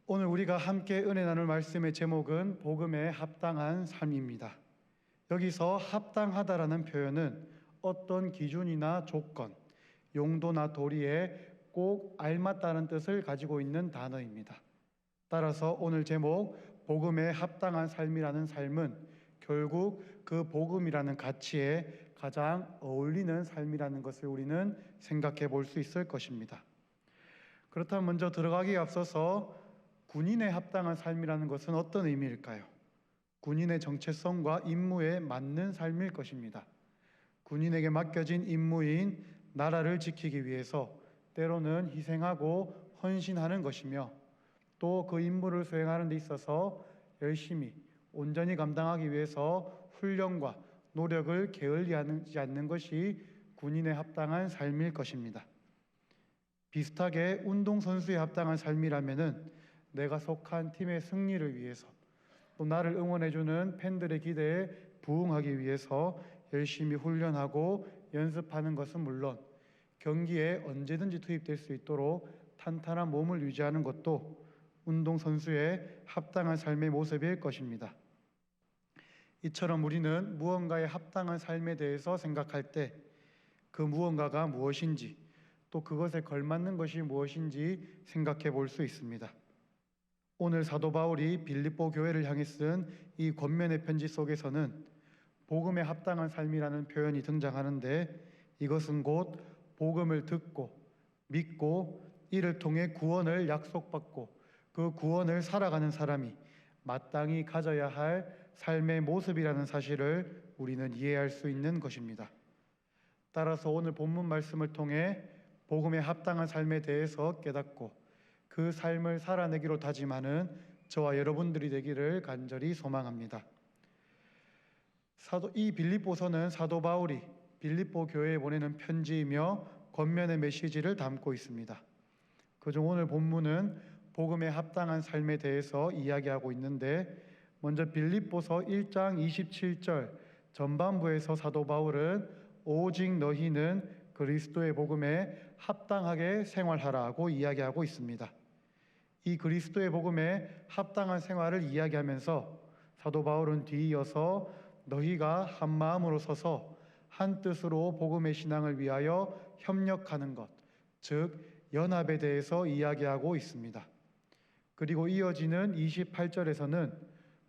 오늘 우리가 함께 은혜 나눌 말씀의 제목은 복음에 합당한 삶입니다. 여기서 합당하다라는 표현은 어떤 기준이나 조건, 용도나 도리에 꼭 알맞다는 뜻을 가지고 있는 단어입니다. 따라서 오늘 제목 복음에 합당한 삶이라는 삶은 결국 그 복음이라는 가치에 가장 어울리는 삶이라는 것을 우리는 생각해 볼 수 있을 것입니다. 그렇다면 먼저 들어가기에 앞서서 군인에 합당한 삶이라는 것은 어떤 의미일까요? 군인의 정체성과 임무에 맞는 삶일 것입니다. 군인에게 맡겨진 임무인 나라를 지키기 위해서 때로는 희생하고 헌신하는 것이며 또 그 임무를 수행하는 데 있어서 열심히 온전히 감당하기 위해서 훈련과 노력을 게을리하지 않는 것이 군인에 합당한 삶일 것입니다. 비슷하게 운동선수에 합당한 삶이라면은 내가 속한 팀의 승리를 위해서 또 나를 응원해주는 팬들의 기대에 부응하기 위해서 열심히 훈련하고 연습하는 것은 물론 경기에 언제든지 투입될 수 있도록 탄탄한 몸을 유지하는 것도 운동선수의 합당한 삶의 모습일 것입니다. 이처럼 우리는 무언가에 합당한 삶에 대해서 생각할 때 그 무언가가 무엇인지 또 그것에 걸맞는 것이 무엇인지 생각해 볼 수 있습니다. 오늘 사도 바울이 빌립보 교회를 향해 쓴 이 권면의 편지 속에서는 복음에 합당한 삶이라는 표현이 등장하는데 이것은 곧 복음을 듣고 믿고 이를 통해 구원을 약속받고 그 구원을 살아가는 사람이 마땅히 가져야 할 삶의 모습이라는 사실을 우리는 이해할 수 있는 것입니다. 따라서 오늘 본문 말씀을 통해 복음에 합당한 삶에 대해서 깨닫고 그 삶을 살아내기로 다짐하는 저와 여러분들이 되기를 간절히 소망합니다. 이 빌립보서는 사도 바울이 빌립보 교회에 보내는 편지이며 권면의 메시지를 담고 있습니다. 그중 오늘 본문은 복음에 합당한 삶에 대해서 이야기하고 있는데 먼저 빌립보서 1장 27절 전반부에서 사도 바울은 오직 너희는 그리스도의 복음에 합당하게 생활하라고 이야기하고 있습니다. 이 그리스도의 복음에 합당한 생활을 이야기하면서 사도 바울은 뒤이어서 너희가 한 마음으로 서서 한 뜻으로 복음의 신앙을 위하여 협력하는 것, 즉 연합에 대해서 이야기하고 있습니다. 그리고 이어지는 28절에서는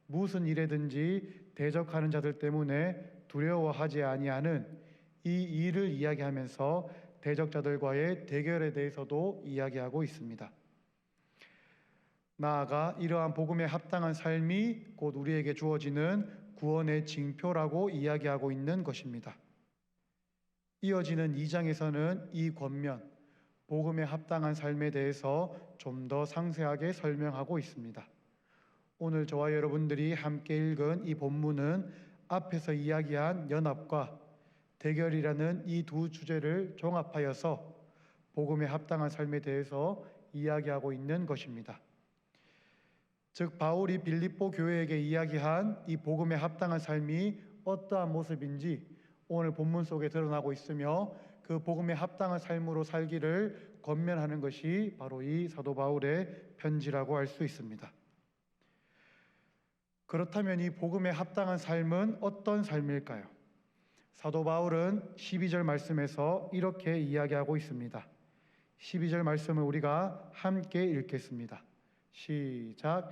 무슨 일에든지 대적하는 자들 때문에 두려워하지 아니하는 이 일을 이야기하면서 대적자들과의 대결에 대해서도 이야기하고 있습니다. 나아가 이러한 복음에 합당한 삶이 곧 우리에게 주어지는 구원의 징표라고 이야기하고 있는 것입니다. 이어지는 2장에서는 이 권면, 복음에 합당한 삶에 대해서 좀 더 상세하게 설명하고 있습니다. 오늘 저와 여러분들이 함께 읽은 이 본문은 앞에서 이야기한 연합과 대결이라는 이 두 주제를 종합하여서 복음에 합당한 삶에 대해서 이야기하고 있는 것입니다. 즉 바울이 빌립보 교회에게 이야기한 이 복음에 합당한 삶이 어떠한 모습인지 오늘 본문 속에 드러나고 있으며 그 복음에 합당한 삶으로 살기를 권면하는 것이 바로 이 사도 바울의 편지라고 할 수 있습니다. 그렇다면 이 복음에 합당한 삶은 어떤 삶일까요? 사도 바울은 12절 말씀에서 이렇게 이야기하고 있습니다. 12절 말씀을 우리가 함께 읽겠습니다. 시작.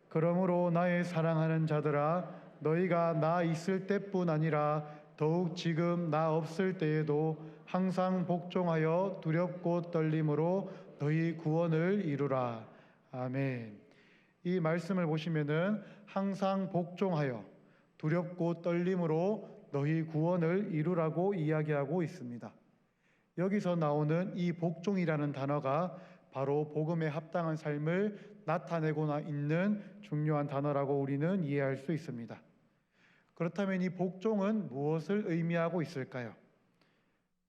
그러므로 나의 사랑하는 자들아 너희가 나 있을 때뿐 아니라 더욱 지금 나 없을 때에도 항상 복종하여 두렵고 떨림으로 너희 구원을 이루라. 아멘. 이 말씀을 보시면은 항상 복종하여 두렵고 떨림으로 너희 구원을 이루라고 이야기하고 있습니다. 여기서 나오는 이 복종이라는 단어가 바로 복음에 합당한 삶을 나타내고 있는 중요한 단어라고 우리는 이해할 수 있습니다. 그렇다면 이 복종은 무엇을 의미하고 있을까요?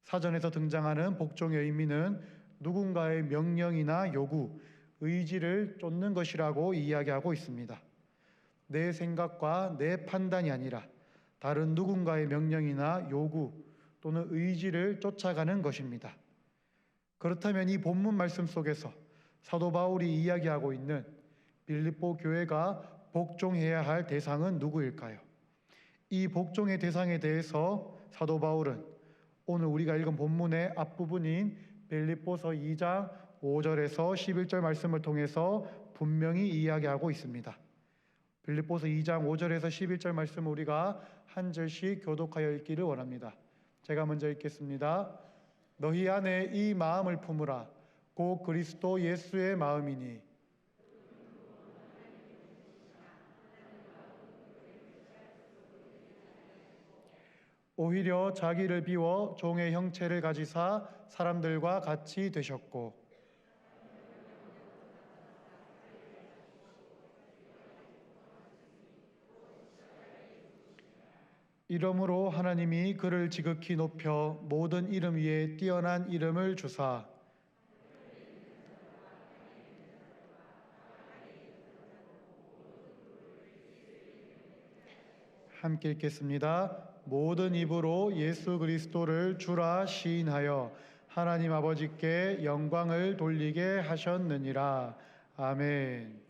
사전에서 등장하는 복종의 의미는 누군가의 명령이나 요구, 의지를 쫓는 것이라고 이야기하고 있습니다. 내 생각과 내 판단이 아니라 다른 누군가의 명령이나 요구 또는 의지를 쫓아가는 것입니다. 그렇다면 이 본문 말씀 속에서 사도 바울이 이야기하고 있는 빌립보 교회가 복종해야 할 대상은 누구일까요? 이 복종의 대상에 대해서 사도 바울은 오늘 우리가 읽은 본문의 앞부분인 빌립보서 2장 5절에서 11절 말씀을 통해서 분명히 이야기하고 있습니다. 빌립보서 2장 5절에서 11절 말씀을 우리가 한 절씩 교독하여 읽기를 원합니다. 제가 먼저 읽겠습니다. 너희 안에 이 마음을 품으라. 곧 그리스도 예수의 마음이니 오히려 자기를 비워 종의 형체를 가지사 사람들과 같이 되셨고 이러므로 하나님이 그를 지극히 높여 모든 이름 위에 뛰어난 이름을 주사 함께 읽겠습니다. 모든 입으로 예수 그리스도를 주라 시인하여 하나님 아버지께 영광을 돌리게 하셨느니라. 아멘.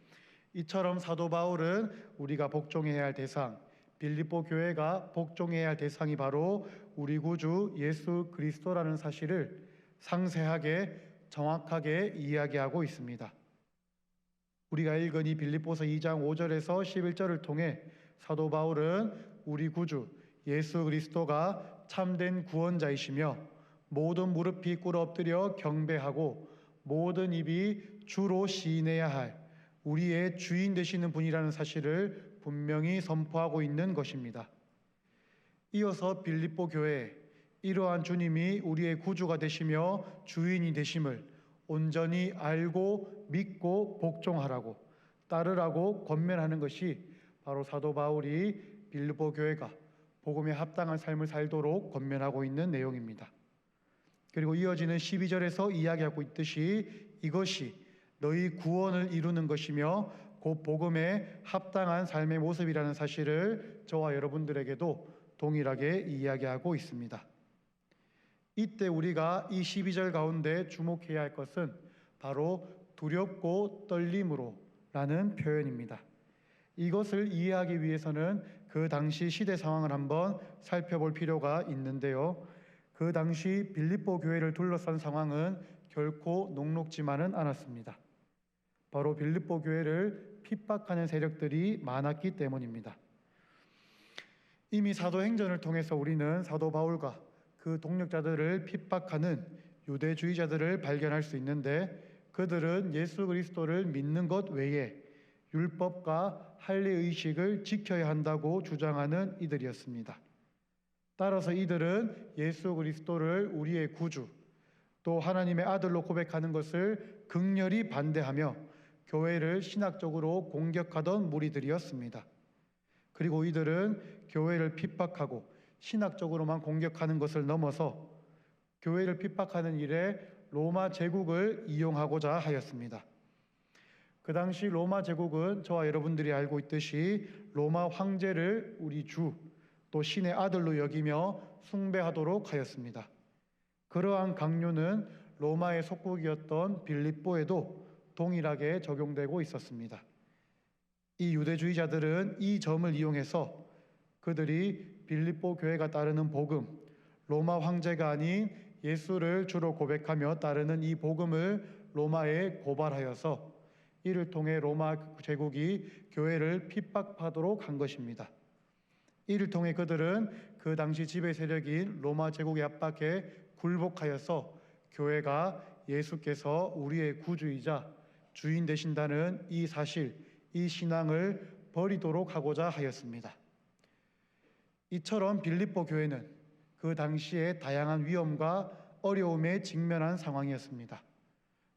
이처럼 사도 바울은 우리가 복종해야 할 대상, 빌립보 교회가 복종해야 할 대상이 바로 우리 구주 예수 그리스도라는 사실을 상세하게 정확하게 이야기하고 있습니다. 우리가 읽은 이 빌립보서 2장 5절에서 11절을 통해 사도 바울은 우리 구주 예수 그리스도가 참된 구원자이시며 모든 무릎이 꿇어 엎드려 경배하고 모든 입이 주로 시인해야 할 우리의 주인 되시는 분이라는 사실을 분명히 선포하고 있는 것입니다. 이어서 빌립보 교회에 이러한 주님이 우리의 구주가 되시며 주인이 되심을 온전히 알고 믿고 복종하라고 따르라고 권면하는 것이 바로 사도 바울이 빌립보 교회가 복음에 합당한 삶을 살도록 권면하고 있는 내용입니다. 그리고 이어지는 12절에서 이야기하고 있듯이 이것이 너희 구원을 이루는 것이며 곧 복음에 합당한 삶의 모습이라는 사실을 저와 여러분들에게도 동일하게 이야기하고 있습니다. 이때 우리가 이 12절 가운데 주목해야 할 것은 바로 두렵고 떨림으로 라는 표현입니다. 이것을 이해하기 위해서는 그 당시 시대 상황을 한번 살펴볼 필요가 있는데요. 그 당시 빌립보 교회를 둘러싼 상황은 결코 녹록지만은 않았습니다. 바로 빌립보 교회를 핍박하는 세력들이 많았기 때문입니다. 이미 사도행전을 통해서 우리는 사도 바울과 그 동력자들을 핍박하는 유대주의자들을 발견할 수 있는데 그들은 예수 그리스도를 믿는 것 외에 율법과 할례의식을 지켜야 한다고 주장하는 이들이었습니다. 따라서 이들은 예수 그리스도를 우리의 구주, 또 하나님의 아들로 고백하는 것을 극렬히 반대하며 교회를 신학적으로 공격하던 무리들이었습니다. 그리고 이들은 교회를 핍박하고 신학적으로만 공격하는 것을 넘어서 교회를 핍박하는 일에 로마 제국을 이용하고자 하였습니다. 그 당시 로마 제국은 저와 여러분들이 알고 있듯이 로마 황제를 우리 주, 또 신의 아들로 여기며 숭배하도록 하였습니다. 그러한 강요는 로마의 속국이었던 빌립보에도 동일하게 적용되고 있었습니다. 이 유대주의자들은 이 점을 이용해서 그들이 빌립보 교회가 따르는 복음, 로마 황제가 아닌 예수를 주로 고백하며 따르는 이 복음을 로마에 고발하여서 이를 통해 로마 제국이 교회를 핍박하도록 한 것입니다. 이를 통해 그들은 그 당시 지배 세력인 로마 제국의 압박에 굴복하여서 교회가 예수께서 우리의 구주이자 주인 되신다는 이 사실, 이 신앙을 버리도록 하고자 하였습니다. 이처럼 빌립보 교회는 그 당시에 다양한 위험과 어려움에 직면한 상황이었습니다.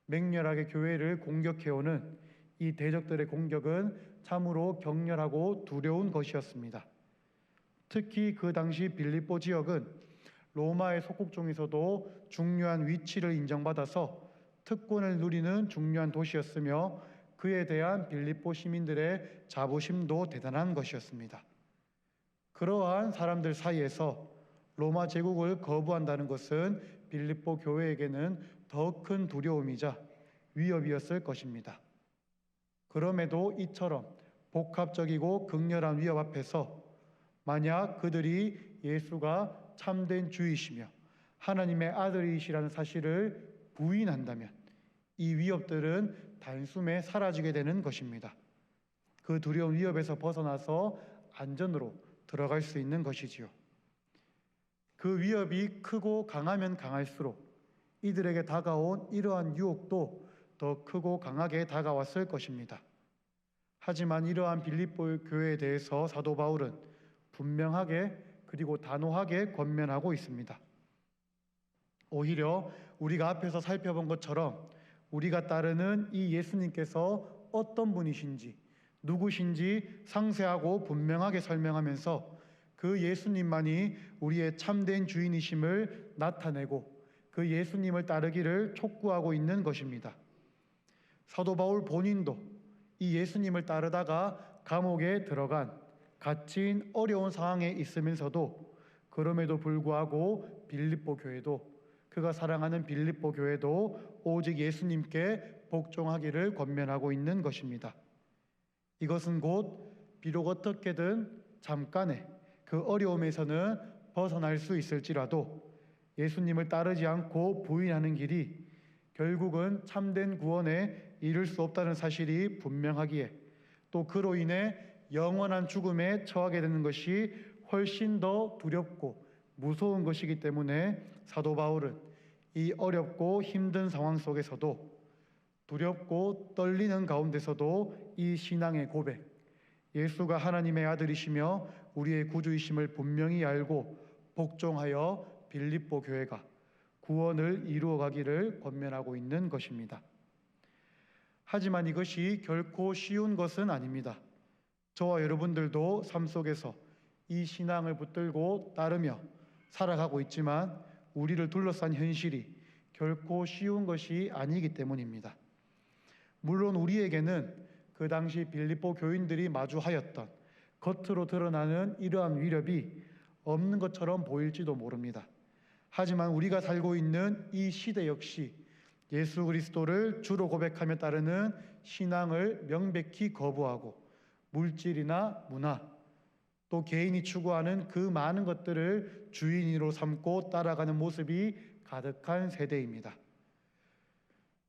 맹렬하게 교회를 공격해오는 이 대적들의 공격은 참으로 격렬하고 두려운 것이었습니다. 특히 그 당시 빌립보 지역은 로마의 속국 중에서도 중요한 위치를 인정받아서 특권을 누리는 중요한 도시였으며 그에 대한 빌립보 시민들의 자부심도 대단한 것이었습니다. 그러한 사람들 사이에서 로마 제국을 거부한다는 것은 빌립보 교회에게는 더 큰 두려움이자 위협이었을 것입니다. 그럼에도 이처럼 복합적이고 극렬한 위협 앞에서 만약 그들이 예수가 참된 주이시며 하나님의 아들이시라는 사실을 부인한다면 이 위협들은 단숨에 사라지게 되는 것입니다. 그 두려운 위협에서 벗어나서 안전으로 들어갈 수 있는 것이지요. 그 위협이 크고 강하면 강할수록 이들에게 다가온 이러한 유혹도 더 크고 강하게 다가왔을 것입니다. 하지만 이러한 빌립보 교회에 대해서 사도 바울은 분명하게 그리고 단호하게 권면하고 있습니다. 오히려 우리가 앞에서 살펴본 것처럼 우리가 따르는 이 예수님께서 어떤 분이신지 누구신지 상세하고 분명하게 설명하면서 그 예수님만이 우리의 참된 주인이심을 나타내고 그 예수님을 따르기를 촉구하고 있는 것입니다. 사도 바울 본인도 이 예수님을 따르다가 감옥에 들어간 갇힌 어려운 상황에 있으면서도 그럼에도 불구하고 빌립보 교회도 그가 사랑하는 빌립보 교회도 오직 예수님께 복종하기를 권면하고 있는 것입니다. 이것은 곧 비록 어떻게든 잠깐의 그 어려움에서는 벗어날 수 있을지라도 예수님을 따르지 않고 부인하는 길이 결국은 참된 구원에 이를 수 없다는 사실이 분명하기에 또 그로 인해 영원한 죽음에 처하게 되는 것이 훨씬 더 두렵고 무서운 것이기 때문에 사도 바울은 이 어렵고 힘든 상황 속에서도 두렵고 떨리는 가운데서도 이 신앙의 고백, 예수가 하나님의 아들이시며 우리의 구주이심을 분명히 알고 복종하여 빌립보 교회가 구원을 이루어가기를 권면하고 있는 것입니다. 하지만 이것이 결코 쉬운 것은 아닙니다. 저와 여러분들도 삶 속에서 이 신앙을 붙들고 따르며 살아가고 있지만 우리를 둘러싼 현실이 결코 쉬운 것이 아니기 때문입니다. 물론 우리에게는 그 당시 빌립보 교인들이 마주하였던 겉으로 드러나는 이러한 위협이 없는 것처럼 보일지도 모릅니다. 하지만 우리가 살고 있는 이 시대 역시 예수 그리스도를 주로 고백하며 따르는 신앙을 명백히 거부하고 물질이나 문화 또 개인이 추구하는 그 많은 것들을 주인으로 삼고 따라가는 모습이 가득한 세대입니다.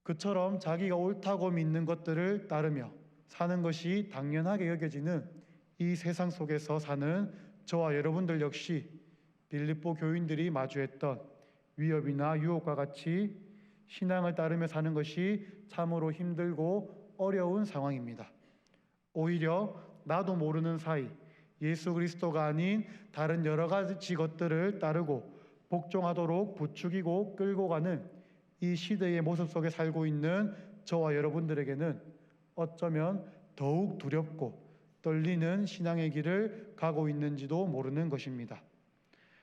그처럼 자기가 옳다고 믿는 것들을 따르며 사는 것이 당연하게 여겨지는 이 세상 속에서 사는 저와 여러분들 역시 빌립보 교인들이 마주했던 위협이나 유혹과 같이 신앙을 따르며 사는 것이 참으로 힘들고 어려운 상황입니다. 오히려 나도 모르는 사이 예수 그리스도가 아닌 다른 여러 가지 것들을 따르고 복종하도록 부추기고 끌고 가는 이 시대의 모습 속에 살고 있는 저와 여러분들에게는 어쩌면 더욱 두렵고 떨리는 신앙의 길을 가고 있는지도 모르는 것입니다.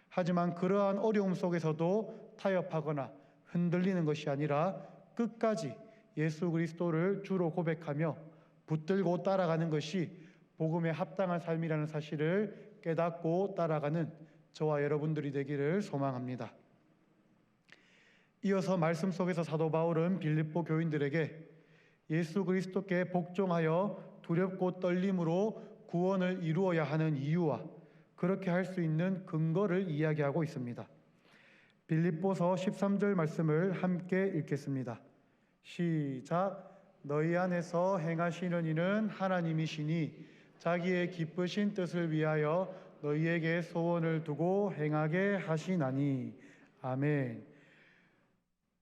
하지만 그러한 어려움 속에서도 타협하거나 흔들리는 것이 아니라 끝까지 예수 그리스도를 주로 고백하며 붙들고 따라가는 것이 복음에 합당한 삶이라는 사실을 깨닫고 따라가는 저와 여러분들이 되기를 소망합니다. 이어서 말씀 속에서 사도 바울은 빌립보 교인들에게 예수 그리스도께 복종하여 두렵고 떨림으로 구원을 이루어야 하는 이유와 그렇게 할 수 있는 근거를 이야기하고 있습니다. 빌립보서 13절 말씀을 함께 읽겠습니다. 시작. 너희 안에서 행하시는 이는 하나님이시니 자기의 기쁘신 뜻을 위하여 너희에게 소원을 두고 행하게 하시나니. 아멘.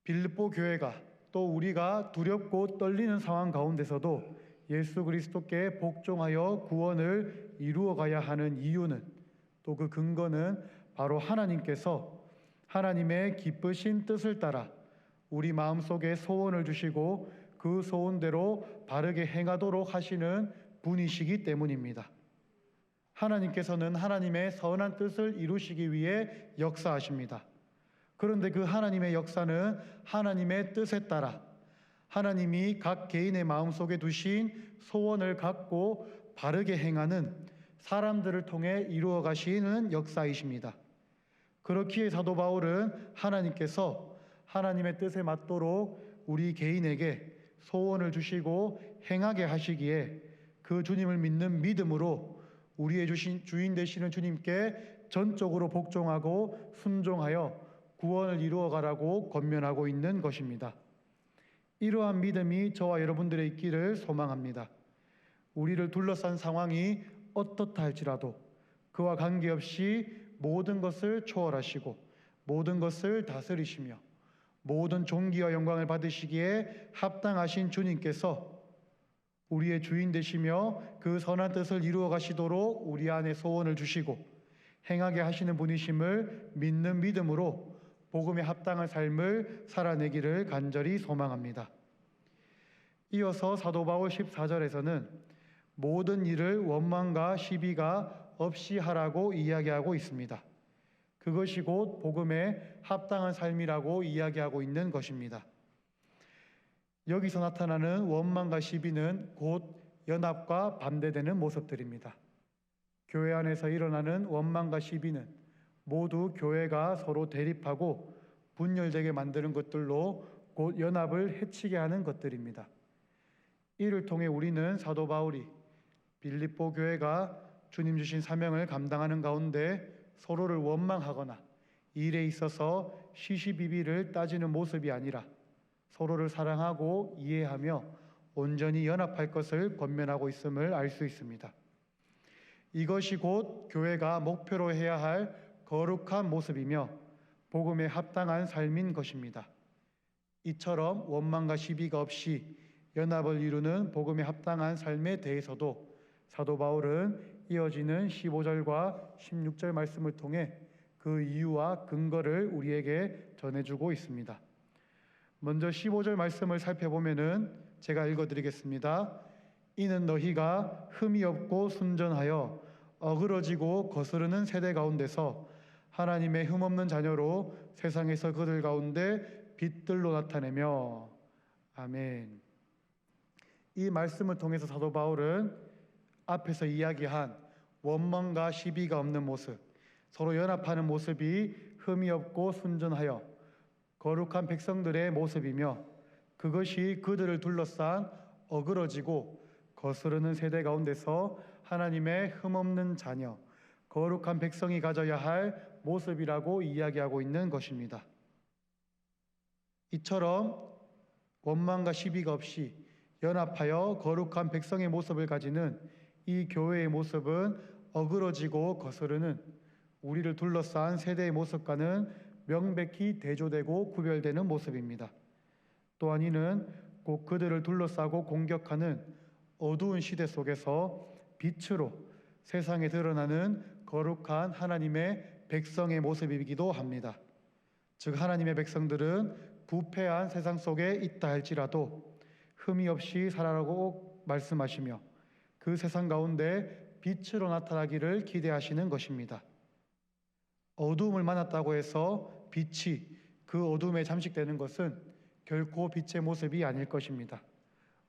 빌립보 교회가 또 우리가 두렵고 떨리는 상황 가운데서도 예수 그리스도께 복종하여 구원을 이루어가야 하는 이유는 또 그 근거는 바로 하나님께서 하나님의 기쁘신 뜻을 따라 우리 마음속에 소원을 주시고 그 소원대로 바르게 행하도록 하시는 분이시기 때문입니다. 하나님께서는 하나님의 선한 뜻을 이루시기 위해 역사하십니다. 그런데 그 하나님의 역사는 하나님의 뜻에 따라 하나님이 각 개인의 마음속에 두신 소원을 갖고 바르게 행하는 사람들을 통해 이루어 가시는 역사이십니다. 그렇기에 사도 바울은 하나님께서 하나님의 뜻에 맞도록 우리 개인에게 소원을 주시고 행하게 하시기에 그 주님을 믿는 믿음으로 우리의 주인 되시는 주님께 전적으로 복종하고 순종하여 구원을 이루어가라고 권면하고 있는 것입니다. 이러한 믿음이 저와 여러분들의 있기를 소망합니다. 우리를 둘러싼 상황이 어떻다 할지라도 그와 관계없이 모든 것을 초월하시고 모든 것을 다스리시며 모든 존귀와 영광을 받으시기에 합당하신 주님께서 우리의 주인 되시며 그 선한 뜻을 이루어 가시도록 우리 안에 소원을 주시고 행하게 하시는 분이심을 믿는 믿음으로 복음에 합당한 삶을 살아내기를 간절히 소망합니다. 이어서 사도 바울 14절에서는 모든 일을 원망과 시비가 없이 하라고 이야기하고 있습니다. 그것이 곧 복음에 합당한 삶이라고 이야기하고 있는 것입니다. 여기서 나타나는 원망과 시비는 곧 연합과 반대되는 모습들입니다. 교회 안에서 일어나는 원망과 시비는 모두 교회가 서로 대립하고 분열되게 만드는 것들로 곧 연합을 해치게 하는 것들입니다. 이를 통해 우리는 사도 바울이 빌립보 교회가 주님 주신 사명을 감당하는 가운데 서로를 원망하거나 일에 있어서 시시비비를 따지는 모습이 아니라 서로를 사랑하고 이해하며 온전히 연합할 것을 권면하고 있음을 알 수 있습니다. 이것이 곧 교회가 목표로 해야 할 거룩한 모습이며 복음에 합당한 삶인 것입니다. 이처럼 원망과 시비가 없이 연합을 이루는 복음에 합당한 삶에 대해서도 사도 바울은 이어지는 15절과 16절 말씀을 통해 그 이유와 근거를 우리에게 전해주고 있습니다. 먼저 15절 말씀을 살펴보면은 제가 읽어드리겠습니다. 이는 너희가 흠이 없고 순전하여 어그러지고 거스르는 세대 가운데서 하나님의 흠없는 자녀로 세상에서 그들 가운데 빛들로 나타내며 아멘. 이 말씀을 통해서 사도 바울은 앞에서 이야기한 원망과 시비가 없는 모습, 서로 연합하는 모습이 흠이 없고 순전하여 거룩한 백성들의 모습이며 그것이 그들을 둘러싼 어그러지고 거스르는 세대 가운데서 하나님의 흠없는 자녀, 거룩한 백성이 가져야 할 모습이라고 이야기하고 있는 것입니다. 이처럼 원망과 시비가 없이 연합하여 거룩한 백성의 모습을 가지는 이 교회의 모습은 어그러지고 거스르는 우리를 둘러싼 세대의 모습과는 명백히 대조되고 구별되는 모습입니다. 또한 이는 곧 그들을 둘러싸고 공격하는 어두운 시대 속에서 빛으로 세상에 드러나는 거룩한 하나님의 백성의 모습이기도 합니다. 즉 하나님의 백성들은 부패한 세상 속에 있다 할지라도 흠이 없이 살아라고 말씀하시며 그 세상 가운데 빛으로 나타나기를 기대하시는 것입니다. 어두움을 만났다고 해서 빛이 그 어둠에 잠식되는 것은 결코 빛의 모습이 아닐 것입니다.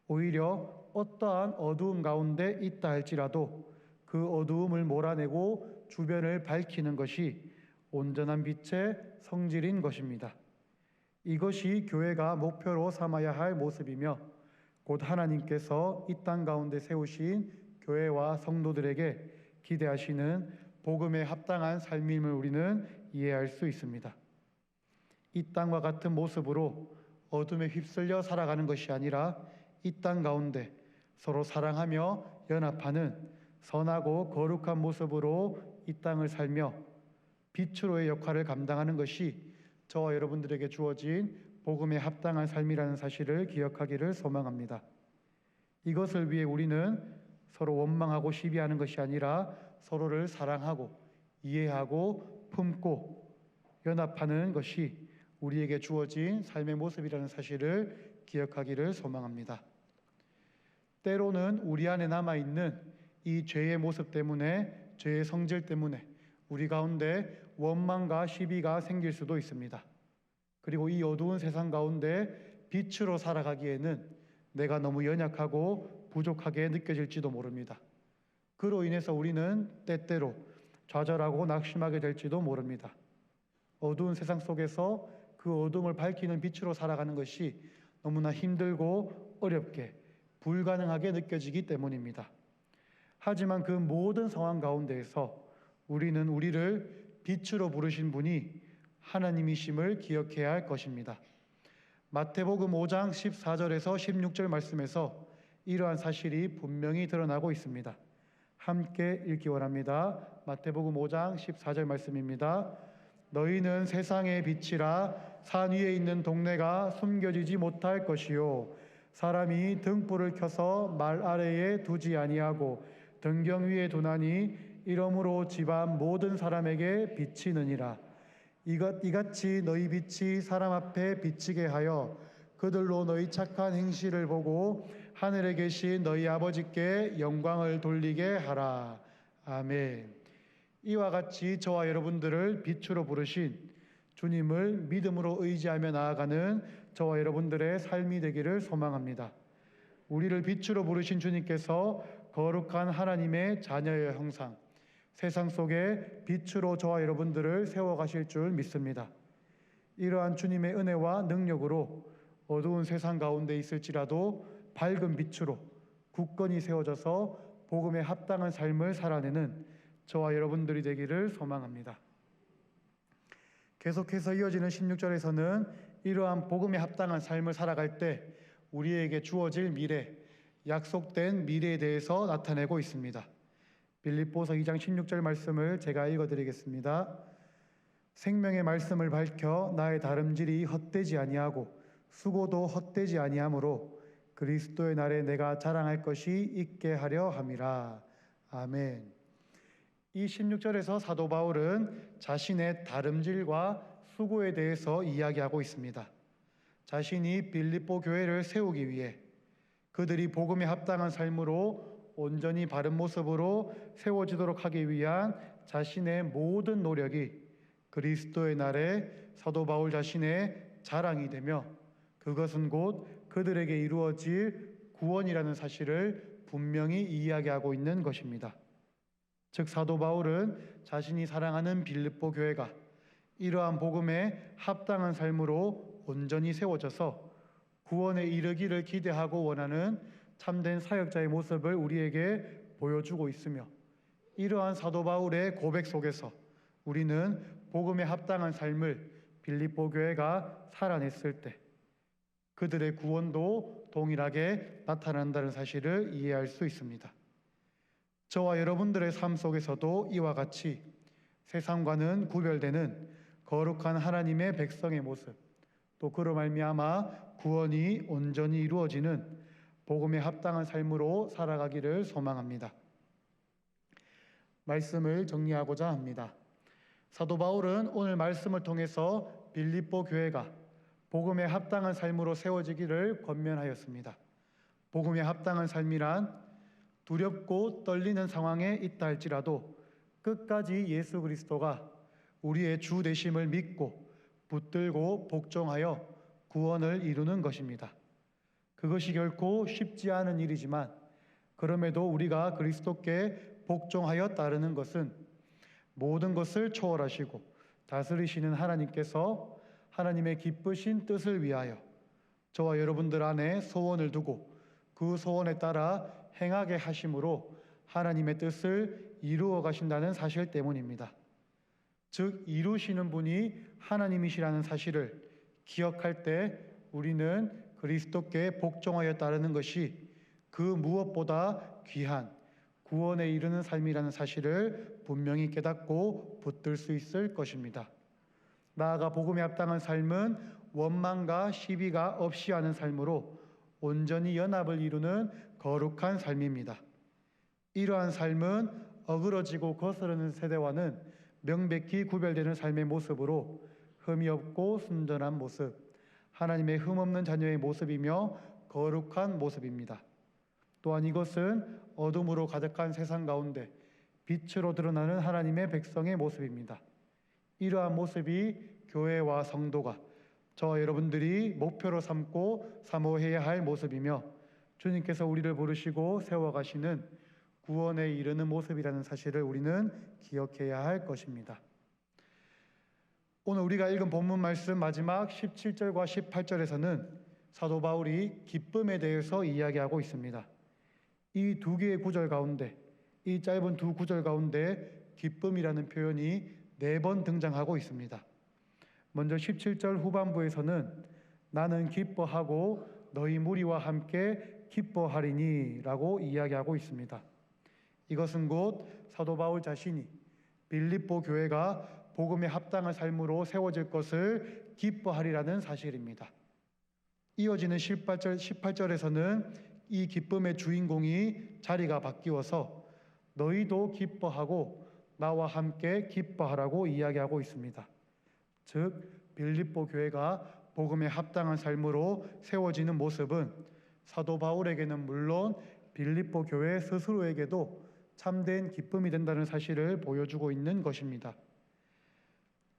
오히려 어떠한 어두움 가운데 있다 할지라도 그 어두움을 몰아내고 주변을 밝히는 것이 온전한 빛의 성질인 것입니다. 이것이 교회가 목표로 삼아야 할 모습이며 곧 하나님께서 이 땅 가운데 세우신 교회와 성도들에게 기대하시는 복음에 합당한 삶임을 우리는 이해할 수 있습니다. 이 땅과 같은 모습으로 어둠에 휩쓸려 살아가는 것이 아니라 이 땅 가운데 서로 사랑하며 연합하는 선하고 거룩한 모습으로 이 땅을 살며 빛으로의 역할을 감당하는 것이 저와 여러분들에게 주어진 복음에 합당한 삶이라는 사실을 기억하기를 소망합니다. 이것을 위해 우리는 서로 원망하고 시비하는 것이 아니라 서로를 사랑하고 이해하고 품고 연합하는 것이 우리에게 주어진 삶의 모습이라는 사실을 기억하기를 소망합니다. 때로는 우리 안에 남아있는 이 죄의 모습 때문에, 죄의 성질 때문에 우리 가운데 원망과 시비가 생길 수도 있습니다. 그리고 이 어두운 세상 가운데 빛으로 살아가기에는 내가 너무 연약하고 부족하게 느껴질지도 모릅니다. 그로 인해서 우리는 때때로 좌절하고 낙심하게 될지도 모릅니다. 어두운 세상 속에서 그 어둠을 밝히는 빛으로 살아가는 것이 너무나 힘들고 어렵게 불가능하게 느껴지기 때문입니다. 하지만 그 모든 상황 가운데에서 우리는 우리를 빛으로 부르신 분이 하나님이심을 기억해야 할 것입니다. 마태복음 5장 14절에서 16절 말씀에서 이러한 사실이 분명히 드러나고 있습니다. 함께 읽기 원합니다. 마태복음 5장 14절 말씀입니다. 너희는 세상의 빛이라. 산 위에 있는 동네가 숨겨지지 못할 것이요 사람이 등불을 켜서 말 아래에 두지 아니하고 등경 위에 두나니 이러므로 집안 모든 사람에게 비치느니라. 이같이 너희 빛이 사람 앞에 비치게 하여 그들로 너희 착한 행실을 보고 하늘에 계신 너희 아버지께 영광을 돌리게 하라. 아멘. 이와 같이 저와 여러분들을 빛으로 부르신 주님을 믿음으로 의지하며 나아가는 저와 여러분들의 삶이 되기를 소망합니다. 우리를 빛으로 부르신 주님께서 거룩한 하나님의 자녀의 형상, 세상 속에 빛으로 저와 여러분들을 세워가실 줄 믿습니다. 이러한 주님의 은혜와 능력으로 어두운 세상 가운데 있을지라도 밝은 빛으로 굳건히 세워져서 복음에 합당한 삶을 살아내는 저와 여러분들이 되기를 소망합니다. 계속해서 이어지는 16절에서는 이러한 복음에 합당한 삶을 살아갈 때 우리에게 주어질 미래, 약속된 미래에 대해서 나타내고 있습니다. 빌립보서 2장 16절 말씀을 제가 읽어드리겠습니다. 생명의 말씀을 밝혀 나의 다름질이 헛되지 아니하고 수고도 헛되지 아니하므로 그리스도의 날에 내가 자랑할 것이 있게 하려 함이라. 아멘. 이 16절에서 사도 바울은 자신의 다름질과 수고에 대해서 이야기하고 있습니다. 자신이 빌립보 교회를 세우기 위해 그들이 복음에 합당한 삶으로 온전히 바른 모습으로 세워지도록 하기 위한 자신의 모든 노력이 그리스도의 날에 사도 바울 자신의 자랑이 되며 그것은 곧 그들에게 이루어질 구원이라는 사실을 분명히 이야기하고 있는 것입니다. 즉 사도 바울은 자신이 사랑하는 빌립보 교회가 이러한 복음에 합당한 삶으로 온전히 세워져서 구원에 이르기를 기대하고 원하는 참된 사역자의 모습을 우리에게 보여주고 있으며 이러한 사도 바울의 고백 속에서 우리는 복음에 합당한 삶을 빌립보 교회가 살아냈을 때 그들의 구원도 동일하게 나타난다는 사실을 이해할 수 있습니다. 저와 여러분들의 삶 속에서도 이와 같이 세상과는 구별되는 거룩한 하나님의 백성의 모습, 또 그로 말미암아 구원이 온전히 이루어지는 복음에 합당한 삶으로 살아가기를 소망합니다. 말씀을 정리하고자 합니다. 사도 바울은 오늘 말씀을 통해서 빌립보 교회가 복음에 합당한 삶으로 세워지기를 권면하였습니다. 복음에 합당한 삶이란 두렵고 떨리는 상황에 있다 할지라도 끝까지 예수 그리스도가 우리의 주 되심을 믿고 붙들고 복종하여 구원을 이루는 것입니다. 그것이 결코 쉽지 않은 일이지만 그럼에도 우리가 그리스도께 복종하여 따르는 것은 모든 것을 초월하시고 다스리시는 하나님께서 하나님의 기쁘신 뜻을 위하여 저와 여러분들 안에 소원을 두고 그 소원에 따라 행하게 하심으로 하나님의 뜻을 이루어 가신다는 사실 때문입니다. 즉 이루시는 분이 하나님이시라는 사실을 기억할 때 우리는 그리스도께 복종하여 따르는 것이 그 무엇보다 귀한 구원에 이르는 삶이라는 사실을 분명히 깨닫고 붙들 수 있을 것입니다. 나아가 복음에 합당한 삶은 원망과 시비가 없이 하는 삶으로 온전히 연합을 이루는 거룩한 삶입니다. 이러한 삶은 어그러지고 거스르는 세대와는 명백히 구별되는 삶의 모습으로 흠이 없고 순전한 모습, 하나님의 흠없는 자녀의 모습이며 거룩한 모습입니다. 또한 이것은 어둠으로 가득한 세상 가운데 빛으로 드러나는 하나님의 백성의 모습입니다. 이러한 모습이 교회와 성도가 저와 여러분들이 목표로 삼고 사모해야 할 모습이며 주님께서 우리를 부르시고 세워가시는 구원에 이르는 모습이라는 사실을 우리는 기억해야 할 것입니다. 오늘 우리가 읽은 본문 말씀 마지막 17절과 18절에서는 사도 바울이 기쁨에 대해서 이야기하고 있습니다. 이 두 개의 구절 가운데, 이 짧은 두 구절 가운데 기쁨이라는 표현이 4번 등장하고 있습니다. 먼저 17절 후반부에서는 나는 기뻐하고 너희 무리와 함께 기뻐하리니 라고 이야기하고 있습니다. 이것은 곧 사도 바울 자신이 빌립보 교회가 복음에 합당한 삶으로 세워질 것을 기뻐하리라는 사실입니다. 이어지는 18절에서는 이 기쁨의 주인공이 자리가 바뀌어서 너희도 기뻐하고 나와 함께 기뻐하라고 이야기하고 있습니다. 즉 빌립보 교회가 복음에 합당한 삶으로 세워지는 모습은 사도 바울에게는 물론 빌립보 교회 스스로에게도 참된 기쁨이 된다는 사실을 보여주고 있는 것입니다.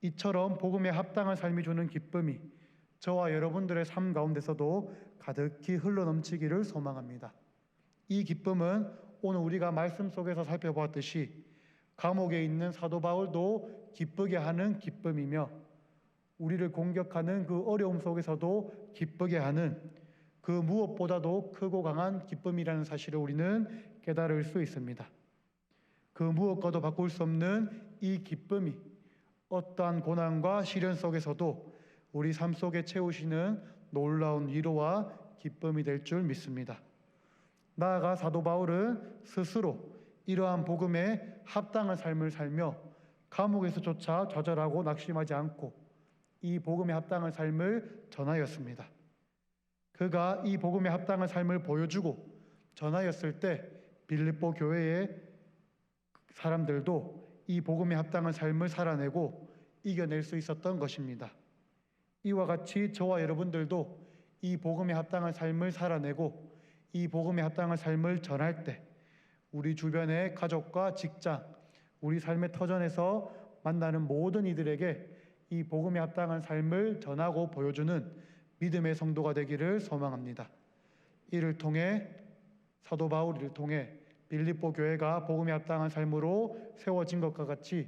이처럼 복음에 합당한 삶이 주는 기쁨이 저와 여러분들의 삶 가운데서도 가득히 흘러넘치기를 소망합니다. 이 기쁨은 오늘 우리가 말씀 속에서 살펴보았듯이 감옥에 있는 사도 바울도 기쁘게 하는 기쁨이며 우리를 공격하는 그 어려움 속에서도 기쁘게 하는 그 무엇보다도 크고 강한 기쁨이라는 사실을 우리는 깨달을 수 있습니다. 그 무엇과도 바꿀 수 없는 이 기쁨이 어떠한 고난과 시련 속에서도 우리 삶 속에 채우시는 놀라운 위로와 기쁨이 될 줄 믿습니다. 나아가 사도 바울은 스스로 이러한 복음에 합당한 삶을 살며 감옥에서조차 좌절하고 낙심하지 않고 이 복음에 합당한 삶을 전하였습니다. 그가 이 복음에 합당한 삶을 보여주고 전하였을 때 빌립보 교회의 사람들도 이 복음에 합당한 삶을 살아내고 이겨낼 수 있었던 것입니다. 이와 같이 저와 여러분들도 이 복음에 합당한 삶을 살아내고 이 복음에 합당한 삶을 전할 때 우리 주변의 가족과 직장, 우리 삶의 터전에서 만나는 모든 이들에게 이 복음에 합당한 삶을 전하고 보여주는 믿음의 성도가 되기를 소망합니다. 이를 통해 사도 바울을 통해 빌립보 교회가 복음에 합당한 삶으로 세워진 것과 같이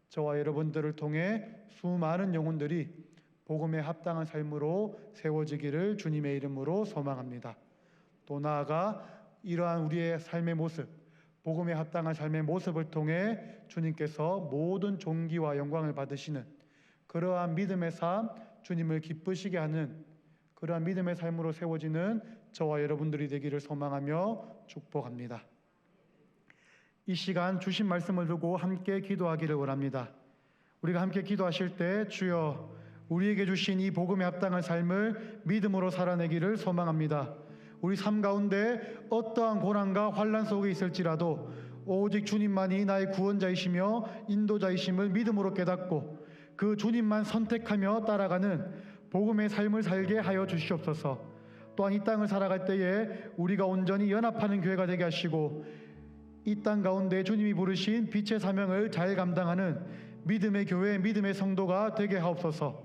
저와 여러분들을 통해 수많은 영혼들이 복음에 합당한 삶으로 세워지기를 주님의 이름으로 소망합니다. 또 나아가 이러한 우리의 삶의 모습, 복음에 합당한 삶의 모습을 통해 주님께서 모든 존귀와 영광을 받으시는 그러한 믿음의 삶, 주님을 기쁘시게 하는 그러한 믿음의 삶으로 세워지는 저와 여러분들이 되기를 소망하며 축복합니다. 이 시간 주신 말씀을 두고 함께 기도하기를 원합니다. 우리가 함께 기도하실 때 주여 우리에게 주신 이 복음에 합당한 삶을 믿음으로 살아내기를 소망합니다. 우리 삶 가운데 어떠한 고난과 환난 속에 있을지라도 오직 주님만이 나의 구원자이시며 인도자이심을 믿음으로 깨닫고 그 주님만 선택하며 따라가는 복음의 삶을 살게 하여 주시옵소서. 또한 이 땅을 살아갈 때에 우리가 온전히 연합하는 교회가 되게 하시고 이 땅 가운데 주님이 부르신 빛의 사명을 잘 감당하는 믿음의 교회, 믿음의 성도가 되게 하옵소서.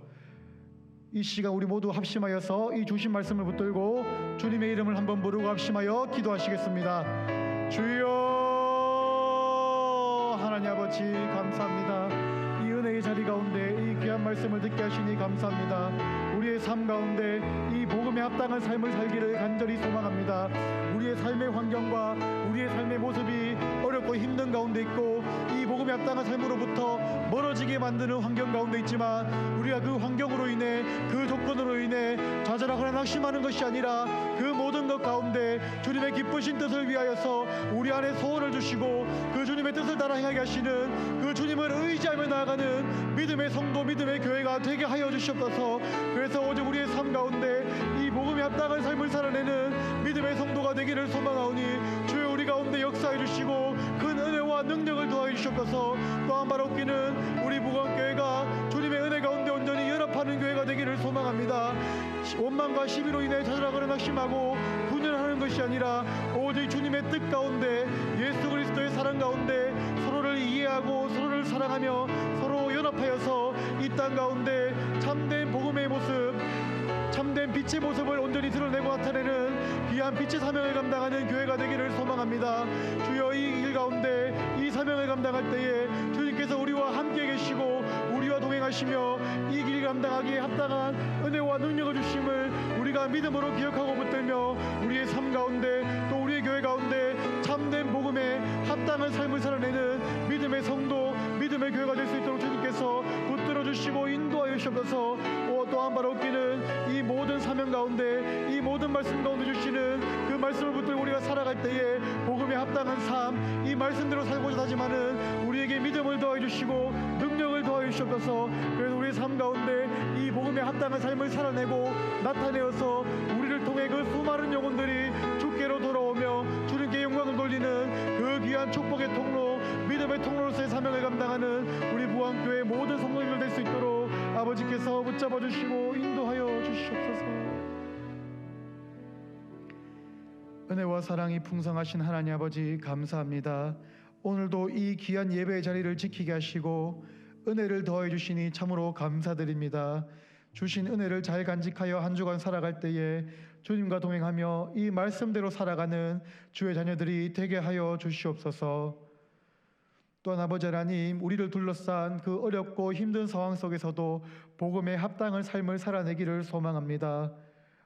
이 시간 우리 모두 합심하여서 이 주신 말씀을 붙들고 주님의 이름을 한번 부르고 합심하여 기도하시겠습니다. 주여 하나님 아버지 감사합니다. 이 은혜의 자리 가운데 이 귀한 말씀을 듣게 하시니 감사합니다. 우리의 삶 가운데 이 복음에 합당한 삶을 살기를 간절히 소망합니다. 우리의 삶의 환경과 우리의 삶의 모습이 어렵고 힘든 가운데 있고 이 복음에 합당한 삶으로부터 멀어지게 만드는 환경 가운데 있지만 우리가 그 환경으로 인해 그 조건으로 인해 좌절하거나 낙심하는 것이 아니라 그 모든 것 가운데 주님의 기쁘신 뜻을 위하여서 우리 안에 소원을 주시고 그 주님의 뜻을 따라 행하게 하시는 그 주님을 의지하며 나아가는 믿음의 성도, 믿음의 교회가 되게 하여 주시옵소서. 그래서 오직 우리의 삶 가운데 이 복음에 합당한 삶을 살아내는 믿음의 성도가 되기를 소망하오니 주여 우리 가운데 역사해 주시고 큰 은혜와 능력을 더하여 주시옵소서. 또한 바로 웃기는 우리 무관교회가 주님의 은혜 가운데 온전히 연합하는 교회가 되기를 소망합니다. 원망과 시비로 인해 좌절하거나 낙심하고 분열하는 것이 아니라 오직 주님의 뜻 가운데 예수 그리스도의 사랑 가운데 서로를 이해하고 서로를 사랑하며 서로 연합하여서 이 땅 가운데 참된 복음의 모습, 참된 빛의 모습을 온전히 드러내고 나타내는 귀한 빛의 사명을 감당하는 교회가 되기를 소망합니다. 주여 이 일 가운데 이 사명을 감당할 때에 주님께서 우리와 함께 계시고 우리와 동행하시며 이 길 감당하기에 합당한 은혜와 능력을 주심을 우리가 우리가 믿음으로 기억하고 붙들며 우리의 삶 가운데 또 우리의 교회 가운데 참된 복음에 합당한 삶을 살아내는 믿음의 성도, 믿음의 교회가 될 수 있도록 주님께서 붙들어 주시고 인도하여 주셔서 또 한 발 얻기는 이 모든 사명 가운데, 이 모든 말씀 가운데 주시는 그 말씀을 붙들고 우리가 살아갈 때에 복음에 합당한 삶, 이 말씀대로 살고자 하지만은 우리에게 믿음을 더해 주시고 능력을 더해 주셔서 그래서 우리의 삶 가운데 이 복음에 합당한 삶을 살아내고 나타내어서 우리를 통해 그 수많은 영혼들이 주께로 돌아오며 주님께 영광을 돌리는 그 귀한 축복의 통로, 믿음의 통로로서의 사명을 감당하는 우리 부안교회 모든 성도님들 될 수 있도록 아버지께서 붙잡아 주시고 인도하여 주시옵소서. 은혜와 사랑이 풍성하신 하나님 아버지 감사합니다. 오늘도 이 귀한 예배의 자리를 지키게 하시고 은혜를 더해 주시니 참으로 감사드립니다. 주신 은혜를 잘 간직하여 한 주간 살아갈 때에 주님과 동행하며 이 말씀대로 살아가는 주의 자녀들이 되게 하여 주시옵소서. 또한 아버지 하나님, 우리를 둘러싼 그 어렵고 힘든 상황 속에서도 복음에 합당한 삶을 살아내기를 소망합니다.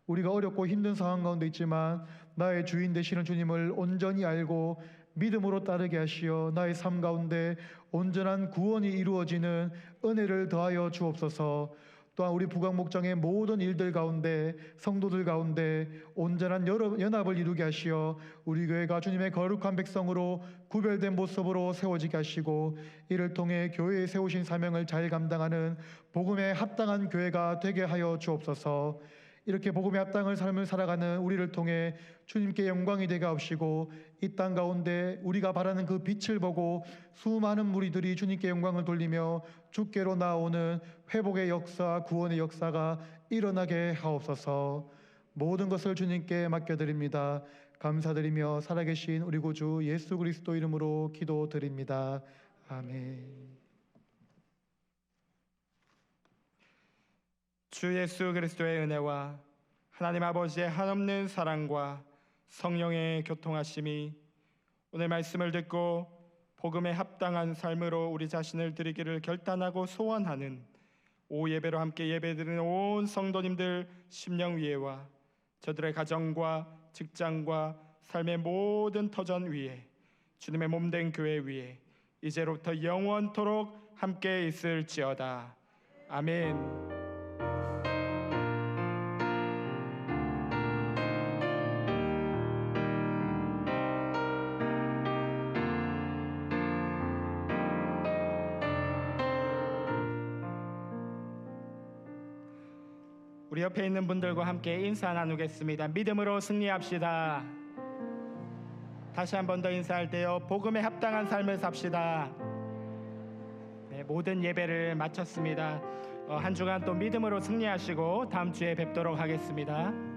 우리가 어렵고 힘든 상황 가운데 있지만 나의 주인 되시는 주님을 온전히 알고 믿음으로 따르게 하시어 나의 삶 가운데 온전한 구원이 이루어지는 은혜를 더하여 주옵소서. 또한 우리 부강목장의 모든 일들 가운데 성도들 가운데 온전한 연합을 이루게 하시어 우리 교회가 주님의 거룩한 백성으로 구별된 모습으로 세워지게 하시고 이를 통해 교회에 세우신 사명을 잘 감당하는 복음에 합당한 교회가 되게 하여 주옵소서. 이렇게 복음에 합당한 삶을 살아가는 우리를 통해 주님께 영광이 되게 하시고 이 땅 가운데 우리가 바라는 그 빛을 보고 수많은 무리들이 주님께 영광을 돌리며 주께로 나오는 회복의 역사, 구원의 역사가 일어나게 하옵소서. 모든 것을 주님께 맡겨드립니다. 감사드리며 살아계신 우리 구주 예수 그리스도 이름으로 기도드립니다. 아멘. 주 예수 그리스도의 은혜와 하나님 아버지의 한없는 사랑과 성령의 교통하심이 오늘 말씀을 듣고 복음에 합당한 삶으로 우리 자신을 드리기를 결단하고 소원하는 오후 예배로 함께 예배드리는 온 성도님들 심령 위에와 저들의 가정과 직장과 삶의 모든 터전 위에 주님의 몸된 교회 위에 이제로부터 영원토록 함께 있을지어다. 아멘. 우리 옆에 있는 분들과 함께 인사 나누겠습니다. 믿음으로 승리합시다. 다시 한 번 더 인사할 때요. 복음에 합당한 삶을 삽시다. 네, 모든 예배를 마쳤습니다. 한 주간 또 믿음으로 승리하시고 다음 주에 뵙도록 하겠습니다.